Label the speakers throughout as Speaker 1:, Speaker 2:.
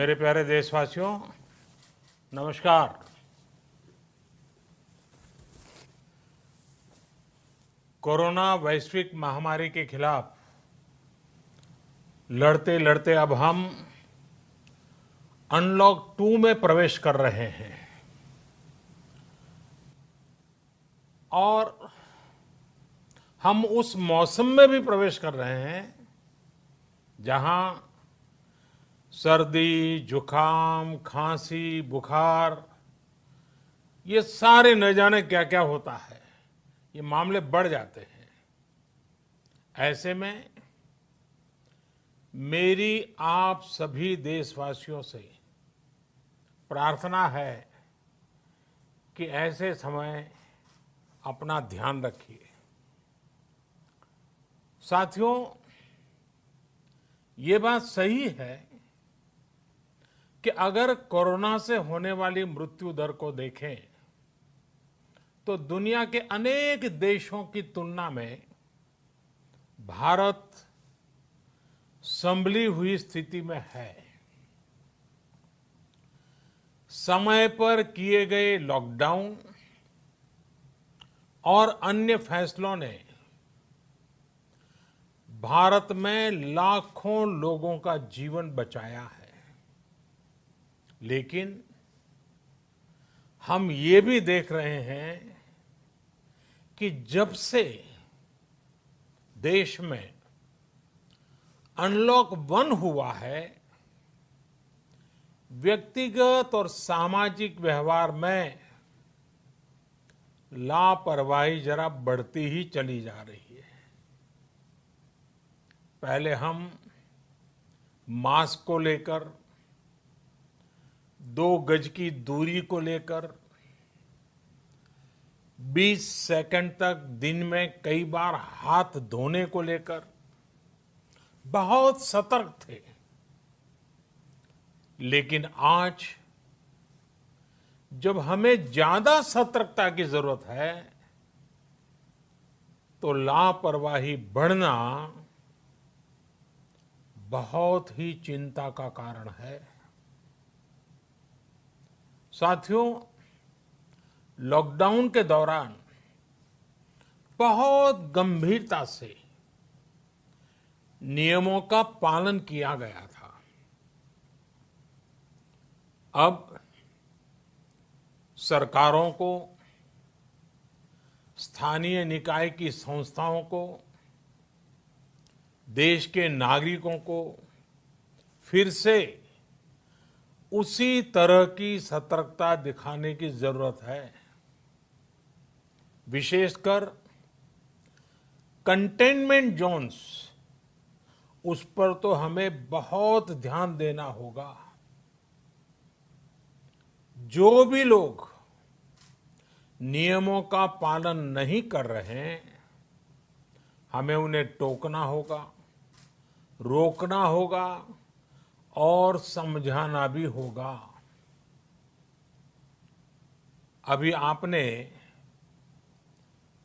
Speaker 1: मेरे प्यारे देशवासियों, नमस्कार। कोरोना वैश्विक महामारी के खिलाफ लड़ते लड़ते अब हम अनलॉक 2 में प्रवेश कर रहे हैं और हम उस मौसम में भी प्रवेश कर रहे हैं जहां सर्दी, जुकाम, खांसी, बुखार, ये सारे न जाने क्या क्या होता है, ये मामले बढ़ जाते हैं। ऐसे में मेरी आप सभी देशवासियों से प्रार्थना है कि ऐसे समय अपना ध्यान रखिए। साथियों, ये बात सही है कि अगर कोरोना से होने वाली मृत्यु दर को देखें तो दुनिया के अनेक देशों की तुलना में भारत संभली हुई स्थिति में है। समय पर किए गए लॉकडाउन और अन्य फैसलों ने भारत में लाखों लोगों का जीवन बचाया है, लेकिन हम ये भी देख रहे हैं कि जब से देश में अनलॉक 1 हुआ है, व्यक्तिगत और सामाजिक व्यवहार में लापरवाही जरा बढ़ती ही चली जा रही है। पहले हम मास्क को लेकर, 2 गज की दूरी को लेकर 20 सेकंड तक दिन में कई बार हाथ धोने को लेकर बहुत सतर्क थे, लेकिन आज जब हमें ज्यादा सतर्कता की जरूरत है तो लापरवाही बढ़ना बहुत ही चिंता का कारण है। साथियों, लॉकडाउन के दौरान बहुत गंभीरता से नियमों का पालन किया गया था। अब सरकारों को, स्थानीय निकाय की संस्थाओं को, देश के नागरिकों को फिर से उसी तरह की सतर्कता दिखाने की जरूरत है। विशेषकर कंटेनमेंट जोन्स, उस पर तो हमें बहुत ध्यान देना होगा। जो भी लोग नियमों का पालन नहीं कर रहे हैं, हमें उन्हें टोकना होगा, रोकना होगा और समझाना भी होगा। अभी आपने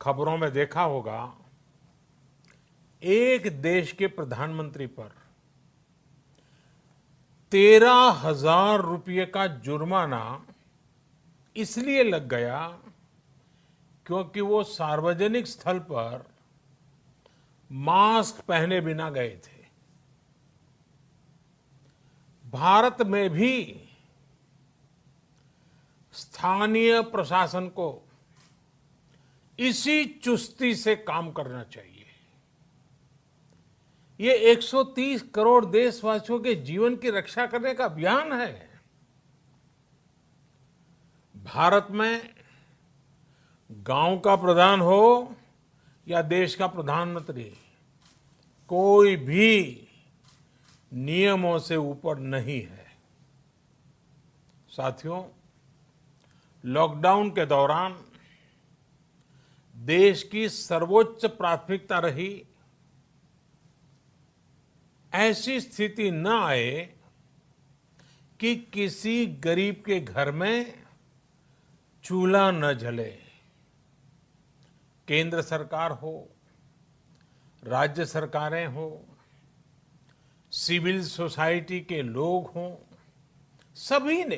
Speaker 1: खबरों में देखा होगा, एक देश के प्रधानमंत्री पर 13,000 रुपये का जुर्माना इसलिए लग गया क्योंकि वो सार्वजनिक स्थल पर मास्क पहने बिना गए थे। भारत में भी स्थानीय प्रशासन को इसी चुस्ती से काम करना चाहिए। ये 130 करोड़ देशवासियों के जीवन की रक्षा करने का अभियान है। भारत में गांव का प्रधान हो या देश का प्रधानमंत्री, कोई भी नियमों से ऊपर नहीं है। साथियों, लॉकडाउन के दौरान देश की सर्वोच्च प्राथमिकता रही ऐसी स्थिति न आए कि किसी गरीब के घर में चूल्हा न जले। केंद्र सरकार हो, राज्य सरकारें हो, सिविल सोसाइटी के लोग हों, सभी ने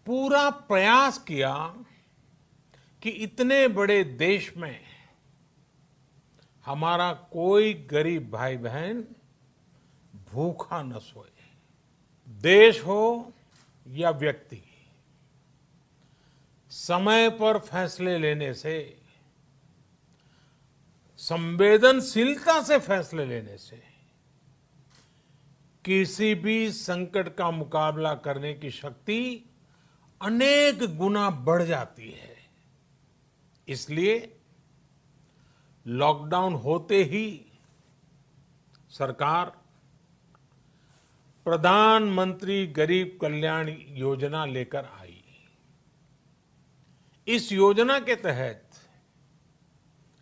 Speaker 1: पूरा प्रयास किया कि इतने बड़े देश में हमारा कोई गरीब भाई बहन भूखा न सोए। देश हो या व्यक्ति, समय पर फैसले लेने से, संवेदनशीलता से फैसले लेने से किसी भी संकट का मुकाबला करने की शक्ति अनेक गुना बढ़ जाती है। इसलिए लॉकडाउन होते ही सरकार प्रधानमंत्री गरीब कल्याण योजना लेकर आई। इस योजना के तहत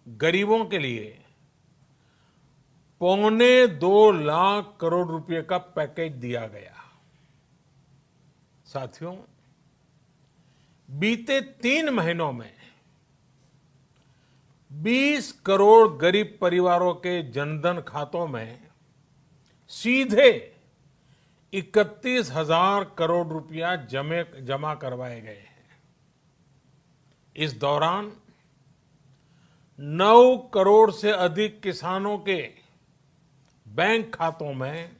Speaker 1: गरीबों के लिए 2.25 लाख करोड़ रुपए का पैकेज दिया गया। साथियों, बीते 3 महीनों में 20 करोड़ गरीब परिवारों के जनधन खातों में सीधे 31,000 करोड़ रुपया जमा करवाए गए हैं। इस दौरान 9 करोड़ से अधिक किसानों के बैंक खातों में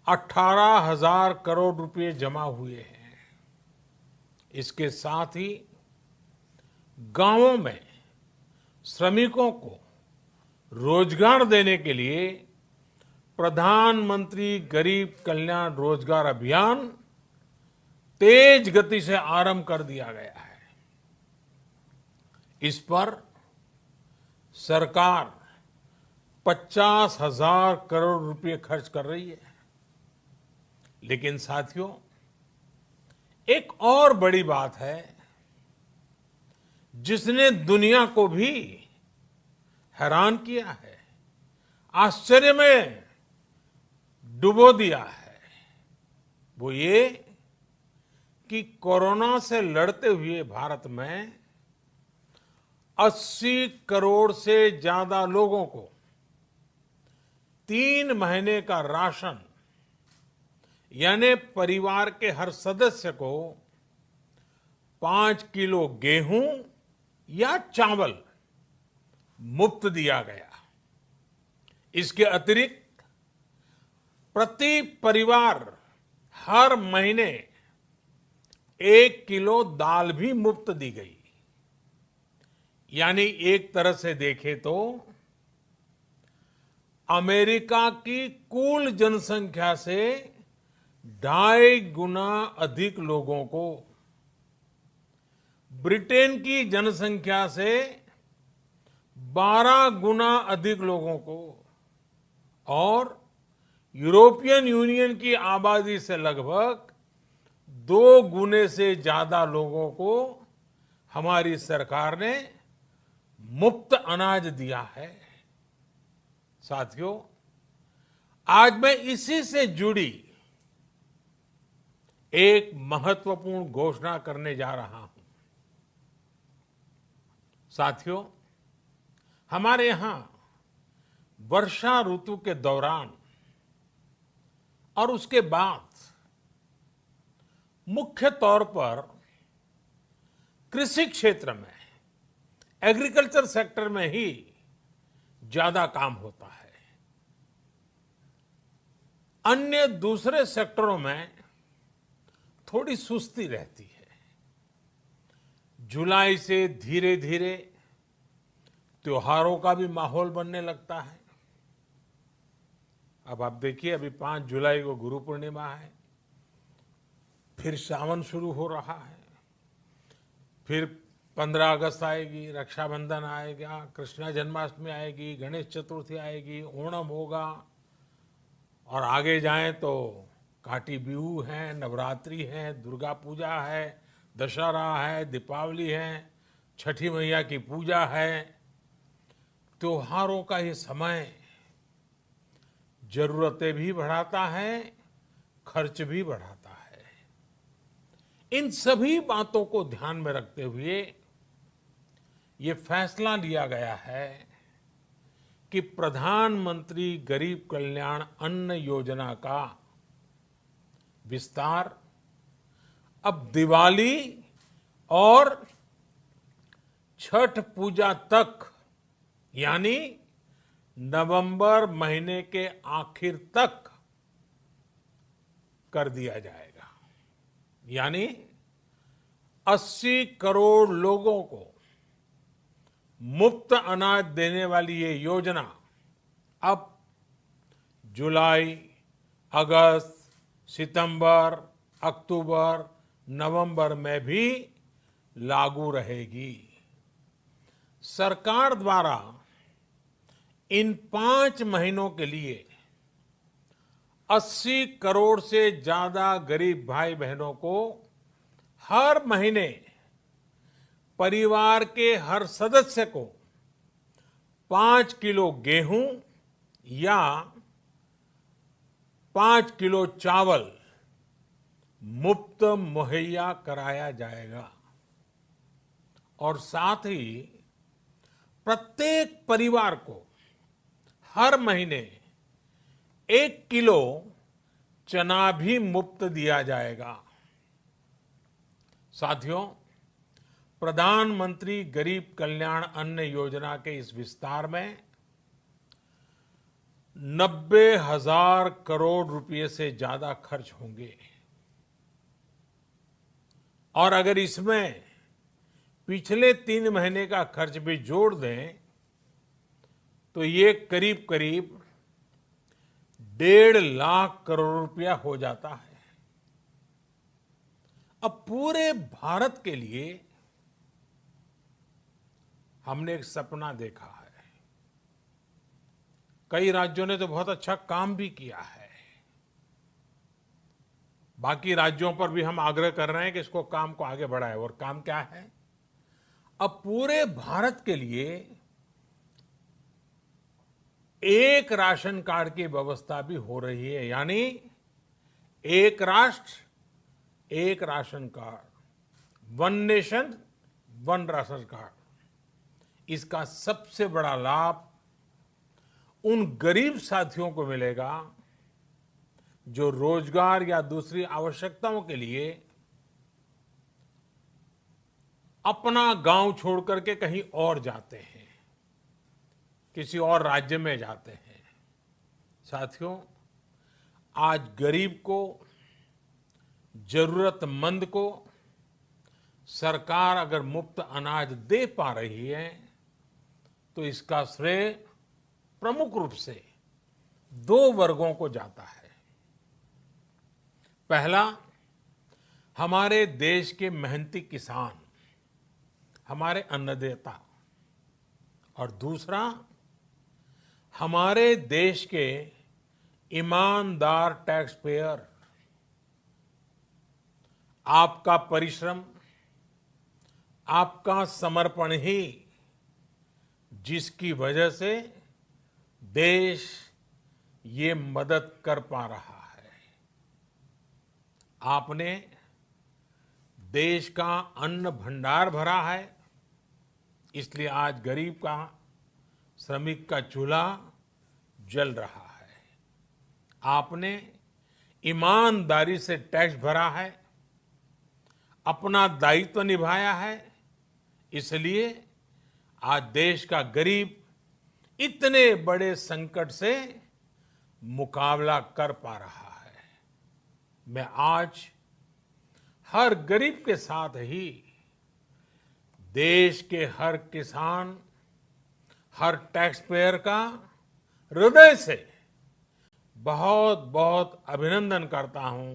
Speaker 1: 18,000 करोड़ रुपए जमा हुए हैं। इसके साथ ही गांवों में श्रमिकों को रोजगार देने के लिए प्रधानमंत्री गरीब कल्याण रोजगार अभियान तेज गति से आरंभ कर दिया गया है। इस पर सरकार 50,000 करोड़ रुपए खर्च कर रही है। लेकिन साथियों, एक और बड़ी बात है जिसने दुनिया को भी हैरान किया है, आश्चर्य में डुबो दिया है। वो ये कि कोरोना से लड़ते हुए भारत में 80 करोड़ से ज्यादा लोगों को 3 महीने का राशन, यानी परिवार के हर सदस्य को 5 किलो गेहूं या चावल मुफ्त दिया गया। इसके अतिरिक्त प्रति परिवार हर महीने 1 किलो दाल भी मुफ्त दी गई। यानी एक तरह से देखें तो अमेरिका की कुल जनसंख्या से 2.5 गुना अधिक लोगों को, ब्रिटेन की जनसंख्या से 12 गुना अधिक लोगों को और यूरोपियन यूनियन की आबादी से लगभग 2 गुने से ज्यादा लोगों को हमारी सरकार ने मुफ्त अनाज दिया है। साथियों, आज मैं इसी से जुड़ी एक महत्वपूर्ण घोषणा करने जा रहा हूं। साथियों, हमारे यहां वर्षा ऋतु के दौरान और उसके बाद मुख्य तौर पर कृषि क्षेत्र में, एग्रीकल्चर सेक्टर में ही ज्यादा काम होता है। अन्य दूसरे सेक्टरों में थोड़ी सुस्ती रहती है। जुलाई से धीरे धीरे त्योहारों का भी माहौल बनने लगता है। अब आप देखिए, अभी 5 जुलाई को गुरु पूर्णिमा है, फिर सावन शुरू हो रहा है, फिर 15 अगस्त आएगी, रक्षाबंधन आएगा, कृष्ण जन्माष्टमी आएगी, गणेश चतुर्थी आएगी, ओणम होगा और आगे जाएं तो काटी बिहू है, नवरात्रि है, दुर्गा पूजा है, दशहरा है, दीपावली है, छठी मैया की पूजा है। त्योहारों का ये समय जरूरतें भी बढ़ाता है, खर्च भी बढ़ाता है। इन सभी बातों को ध्यान में रखते हुए ये फैसला लिया गया है कि प्रधानमंत्री गरीब कल्याण अन्न योजना का विस्तार अब दिवाली और छठ पूजा तक, यानी नवंबर महीने के आखिर तक कर दिया जाएगा। यानी 80 करोड़ लोगों को मुफ्त अनाज देने वाली ये योजना अब जुलाई, अगस्त, सितंबर, अक्टूबर, नवंबर में भी लागू रहेगी। सरकार द्वारा इन 5 महीनों के लिए 80 करोड़ से ज्यादा गरीब भाई बहनों को हर महीने परिवार के हर सदस्य को 5 किलो गेहूं या 5 किलो चावल मुफ्त मुहैया कराया जाएगा। और साथ ही प्रत्येक परिवार को हर महीने 1 किलो चना भी मुफ्त दिया जाएगा। साथियों, प्रधानमंत्री गरीब कल्याण अन्न योजना के इस विस्तार में 90,000 करोड़ रुपए से ज्यादा खर्च होंगे। और अगर इसमें पिछले 3 महीने का खर्च भी जोड़ दें तो ये करीब करीब 1.5 लाख करोड़ रुपया हो जाता है। अब पूरे भारत के लिए हमने एक सपना देखा है। कई राज्यों ने तो बहुत अच्छा काम भी किया है। बाकी राज्यों पर भी हम आग्रह कर रहे हैं कि इसको काम को आगे बढ़ाएं। और काम क्या है? अब पूरे भारत के लिए एक राशन कार्ड की व्यवस्था भी हो रही है। यानी एक राष्ट्र एक ration card, one nation one ration card. इसका सबसे बड़ा लाभ उन गरीब साथियों को मिलेगा जो रोजगार या दूसरी आवश्यकताओं के लिए अपना गांव छोड़ करके कहीं और जाते हैं, किसी और राज्य में जाते हैं। साथियों, आज गरीब को, जरूरतमंद को सरकार अगर मुफ्त अनाज दे पा रही है तो इसका श्रेय प्रमुख रूप से 2 वर्गों को जाता है। पहला, हमारे देश के मेहनती किसान, हमारे अन्नदाता। और दूसरा, हमारे देश के ईमानदार टैक्स पेयर। आपका परिश्रम, आपका समर्पण ही जिसकी वजह से देश ये मदद कर पा रहा है। आपने देश का अन्न भंडार भरा है, इसलिए आज गरीब का, श्रमिक का चूल्हा जल रहा है। आपने ईमानदारी से टैक्स भरा है, अपना दायित्व निभाया है, इसलिए आज देश का गरीब इतने बड़े संकट से मुकाबला कर पा रहा है। मैं आज हर गरीब के साथ ही देश के हर किसान, हर टैक्स पेयर का हृदय से बहुत बहुत अभिनंदन करता हूं,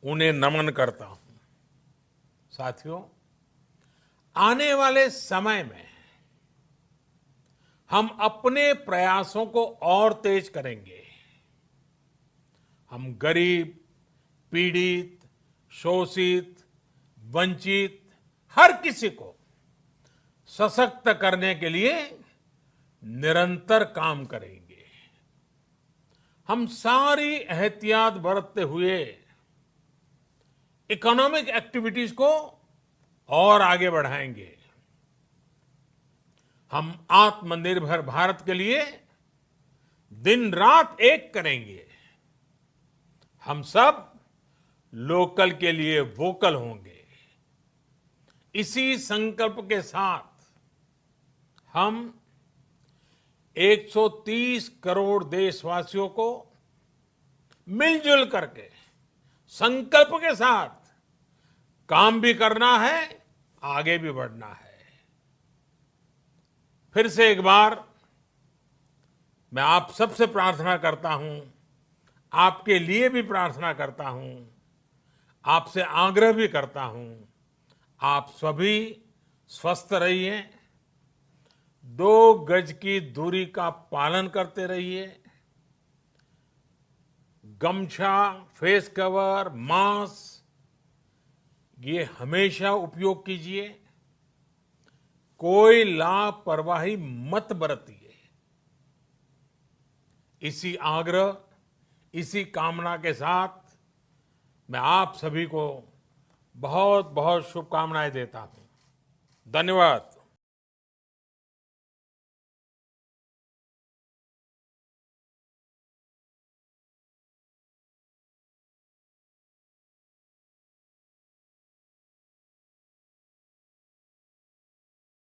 Speaker 1: उन्हें नमन करता हूं। साथियों, आने वाले समय में हम अपने प्रयासों को और तेज करेंगे। हम गरीब, पीड़ित, शोषित, वंचित हर किसी को सशक्त करने के लिए निरंतर काम करेंगे। हम सारी एहतियात बरतते हुए इकोनॉमिक एक्टिविटीज को और आगे बढ़ाएंगे। हम आत्मनिर्भर भारत के लिए दिन रात एक करेंगे। हम सब लोकल के लिए वोकल होंगे। इसी संकल्प के साथ हम 130 करोड़ देशवासियों को मिलजुल करके संकल्प के साथ काम भी करना है, आगे भी बढ़ना है। फिर से एक बार मैं आप सबसे प्रार्थना करता हूं, आपके लिए भी प्रार्थना करता हूं, आपसे आग्रह भी करता हूं, आप सभी स्वस्थ रहिए, 2 गज की दूरी का पालन करते रहिए, गमछा, फेस कवर, मास्क ये हमेशा उपयोग कीजिए, कोई लापरवाही मत बरतिए। इसी आग्रह, इसी कामना के साथ मैं आप सभी को बहुत बहुत शुभकामनाएं देता हूं। धन्यवाद।